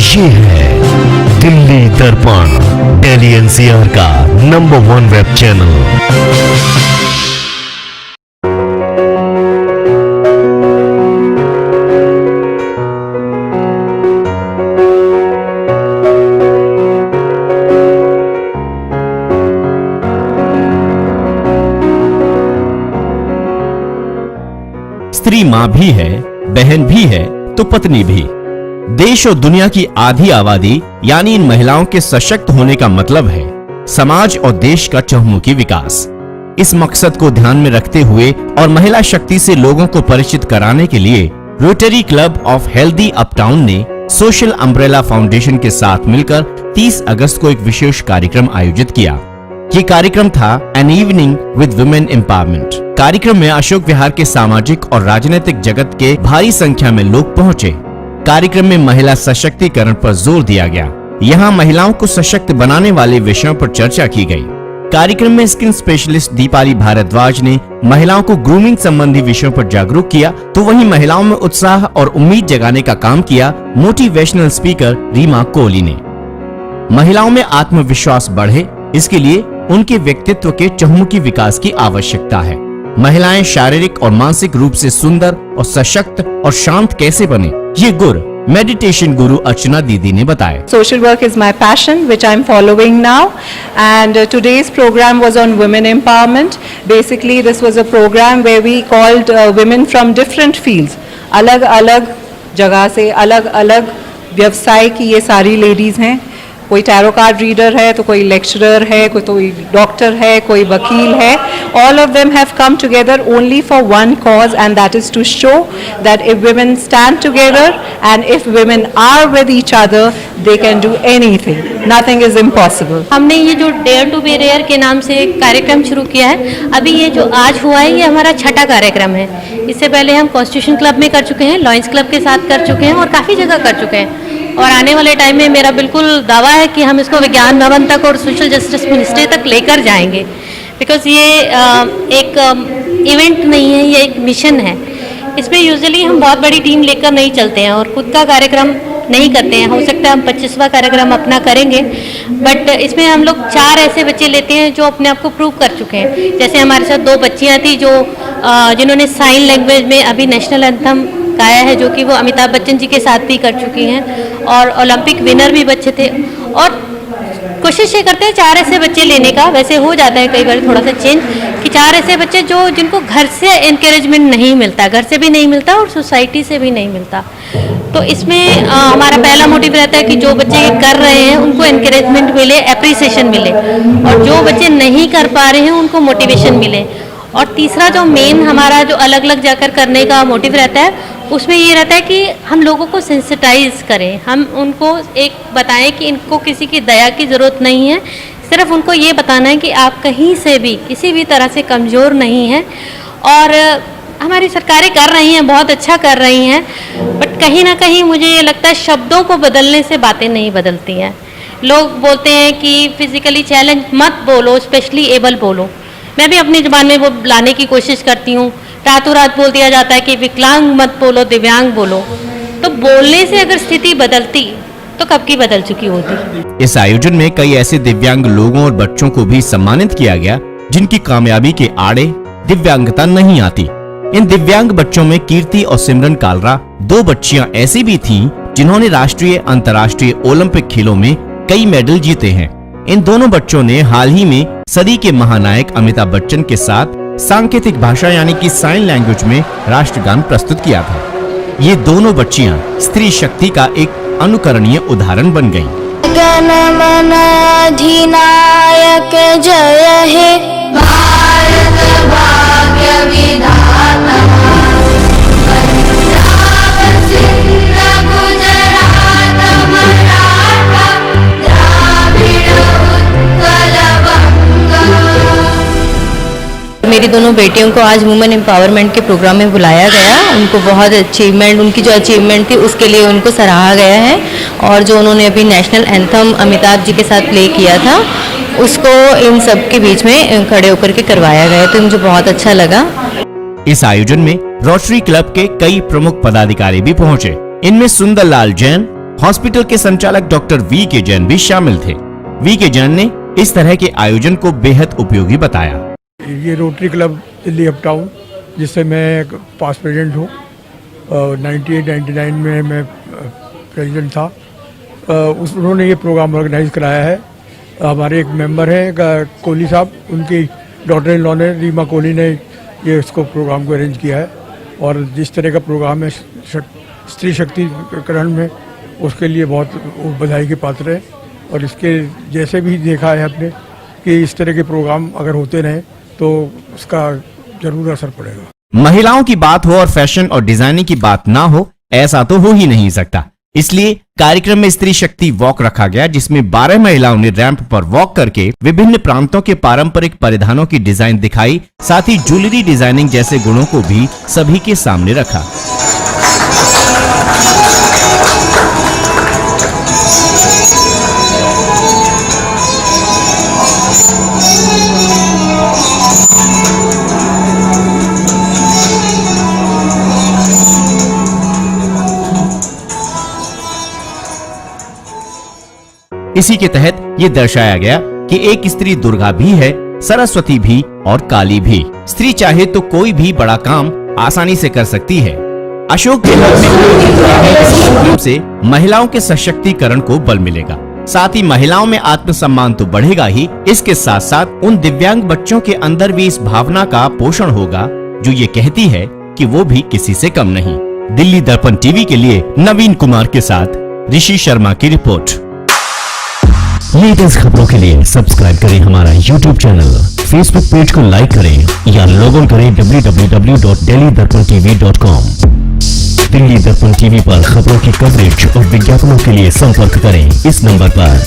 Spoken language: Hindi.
ये है दिल्ली दर्पण, दिल्ली एनसीआर का नंबर 1 वेब चैनल। स्त्री मां भी है, बहन भी है तो पत्नी भी। देश और दुनिया की आधी आबादी यानी इन महिलाओं के सशक्त होने का मतलब है समाज और देश का चहुमुखी विकास। इस मकसद को ध्यान में रखते हुए और महिला शक्ति से लोगों को परिचित कराने के लिए rotary club of healthy uptown ने सोशल अम्ब्रेला फाउंडेशन के साथ मिलकर 30 अगस्त को एक विशेष कार्यक्रम आयोजित किया। ये कार्यक्रम था an evening with women empowerment. कार्यक्रम में अशोक विहार के सामाजिक और राजनीतिक जगत के भारी संख्या में लोग पहुंचे। कार्यक्रम में महिला सशक्तिकरण पर जोर दिया गया। यहाँ महिलाओं को सशक्त बनाने वाले विषयों पर चर्चा की गई। कार्यक्रम में स्किन स्पेशलिस्ट दीपाली भारद्वाज ने महिलाओं को ग्रूमिंग संबंधी विषयों पर जागरूक किया, तो वहीं महिलाओं में उत्साह और उम्मीद जगाने का काम किया मोटिवेशनल स्पीकर रीमा कोहली ने। महिलाओं में आत्मविश्वास बढ़े, इसके लिए उनके व्यक्तित्व के चहुमुखी विकास की आवश्यकता है। महिलाएं शारीरिक और मानसिक रूप से सुंदर और सशक्त और शांत कैसे बने, ये गुर मेडिटेशन गुरु अर्चना दीदी ने बताया। Social work is my passion, which I'm following now, and today's program was on women empowerment. Basically, this was a program where we called women from different fields. अलग-अलग जगह से अलग-अलग व्यवसाय की ये सारी लेडीज हैं। कोई टैरो कार्ड रीडर है, तो कोई लेक्चरर है, कोई डॉक्टर है, कोई वकील है। All of them have come together only for one cause, and that is to show that if women stand together and if women are with each other, they can do anything. Nothing is impossible. हमने ये जो डेयर टू बी रेयर के नाम से एक कार्यक्रम शुरू किया है। अभी ये जो आज हुआ है, ये हमारा 6ठा कार्यक्रम है। इससे पहले हम कॉन्स्टिट्यूशन क्लब में कर चुके हैं, लॉयंस क्लब के साथ कर चुके हैं और काफ़ी जगह कर चुके हैं। और आने वाले टाइम में मेरा बिल्कुल दावा है कि हम इसको विज्ञान भवन तक और सोशल जस्टिस मिनिस्ट्री तक लेकर जाएंगे, बिकॉज ये एक इवेंट नहीं है, ये एक मिशन है। इसमें यूजुअली हम बहुत बड़ी टीम लेकर नहीं चलते हैं और खुद का कार्यक्रम नहीं करते हैं। हो सकता है हम 25वां कार्यक्रम अपना करेंगे, बट इसमें हम लोग 4 ऐसे बच्चे लेते हैं जो अपने आप को प्रूव कर चुके हैं। जैसे हमारे साथ 2 बच्चियाँ थी जो जिन्होंने साइन लैंग्वेज में अभी नेशनल एंथम गाया है, जो कि वो अमिताभ बच्चन जी के साथ भी कर चुकी हैं, और ओलंपिक विनर भी बच्चे थे। और कोशिश ये करते हैं 4 ऐसे बच्चे लेने का। वैसे हो जाता है कई बार थोड़ा सा चेंज कि 4 ऐसे बच्चे जो जिनको घर से एनकरेजमेंट नहीं मिलता, घर से भी नहीं मिलता और सोसाइटी से भी नहीं मिलता। तो इसमें हमारा पहला मोटिव रहता है कि जो बच्चे ये कर रहे हैं उनको एनकरेजमेंट मिले, एप्रिसिएशन मिले, और जो बच्चे नहीं कर पा रहे हैं उनको मोटिवेशन मिले। और तीसरा जो मेन हमारा जो अलग अलग जाकर करने का मोटिव रहता है, उसमें ये रहता है कि हम लोगों को सेंसिटाइज करें। हम उनको एक बताएं कि इनको किसी की दया की ज़रूरत नहीं है, सिर्फ उनको ये बताना है कि आप कहीं से भी किसी भी तरह से कमज़ोर नहीं हैं। और हमारी सरकारें कर रही हैं, बहुत अच्छा कर रही हैं, बट कहीं ना कहीं मुझे ये लगता है शब्दों को बदलने से बातें नहीं बदलती हैं। लोग बोलते हैं कि फिज़िकली चैलेंज मत बोलो, स्पेशली एबल बोलो। मैं भी अपनी ज़बान में वो लाने की कोशिश करती हूँ। रातों रात बोल दिया जाता है कि विकलांग मत बोलो, दिव्यांग बोलो। तो बोलने से अगर स्थिति बदलती तो कब की बदल चुकी होती। इस आयोजन में कई ऐसे दिव्यांग लोगों और बच्चों को भी सम्मानित किया गया जिनकी कामयाबी के आड़े दिव्यांगता नहीं आती। इन दिव्यांग बच्चों में कीर्ति और सिमरन कालरा 2 बच्चियां ऐसी भी थीं जिन्होंने राष्ट्रीय अंतर्राष्ट्रीय ओलंपिक खेलों में कई मेडल जीते हैं। इन दोनों बच्चों ने हाल ही में सदी के महानायक अमिताभ बच्चन के साथ सांकेतिक भाषा यानी कि साइन लैंग्वेज में राष्ट्रगान प्रस्तुत किया था। ये दोनों बच्चियां स्त्री शक्ति का एक अनुकरणीय उदाहरण बन गईं। गणमन अधिनायक जय हे भारत भाग्य विधाता, पंजाब सिंध गुजरात मराठा द्राविड़ उत्कल बंग। मेरी दोनों बेटियों को आज वुमेन एम्पावरमेंट के प्रोग्राम में बुलाया गया। उनको बहुत अचीवमेंट, उनकी जो अचीवमेंट थी उसके लिए उनको सराहा गया है, और जो उन्होंने अभी नेशनल एंथम अमिताभ जी के साथ प्ले किया था उसको इन सब के बीच में खड़े होकर के करवाया गया, तो मुझे बहुत अच्छा लगा। इस आयोजन में रोटरी क्लब के कई प्रमुख पदाधिकारी भी पहुंचे। इनमें सुंदर लाल जैन, हॉस्पिटल के संचालक डॉक्टर वी के जैन भी शामिल थे। वी के जैन ने इस तरह के आयोजन को बेहद उपयोगी बताया। ये rotary club Delhi up town, जिससे मैं पास्ट प्रेसिडेंट हूँ। 98-99 में मैं प्रेसिडेंट था। उन्होंने ये प्रोग्राम ऑर्गेनाइज कराया है। हमारे एक मेंबर हैं कोहली साहब, उनकी डॉटर इन लॉ ने, रीमा कोहली ने ये इसको प्रोग्राम को अरेंज किया है। और जिस तरह का प्रोग्राम है स्त्री शक्तिकरण में, उसके लिए बहुत बधाई के पात्र है। और इसके जैसे भी देखा है आपने कि इस तरह के प्रोग्राम अगर होते रहें तो उसका जरूर असर पड़ेगा। महिलाओं की बात हो और फैशन और डिजाइनिंग की बात ना हो, ऐसा तो हो ही नहीं सकता। इसलिए कार्यक्रम में स्त्री शक्ति वॉक रखा गया, जिसमें 12 महिलाओं ने रैंप पर वॉक करके विभिन्न प्रांतों के पारंपरिक परिधानों की डिजाइन दिखाई, साथ ही ज्वेलरी डिजाइनिंग जैसे गुणों को भी सभी के सामने रखा। इसी के तहत ये दर्शाया गया कि एक स्त्री दुर्गा भी है, सरस्वती भी और काली भी। स्त्री चाहे तो कोई भी बड़ा काम आसानी से कर सकती है। अशोक के से महिलाओं के सशक्तिकरण को बल मिलेगा, साथ ही महिलाओं में आत्मसम्मान तो बढ़ेगा ही, इसके साथ साथ उन दिव्यांग बच्चों के अंदर भी इस भावना का पोषण होगा जो ये कहती है कि वो भी किसी से कम नहीं। दिल्ली दर्पण टीवी के लिए नवीन कुमार के साथ ऋषि शर्मा की रिपोर्ट। लेटेस्ट खबरों के लिए सब्सक्राइब करें हमारा YouTube चैनल, Facebook पेज को लाइक करें या लॉग इन करें www.delhidarpantv.com। दिल्ली दर्पण टीवी पर खबरों की कवरेज और विज्ञापनों के लिए संपर्क करें इस नंबर पर।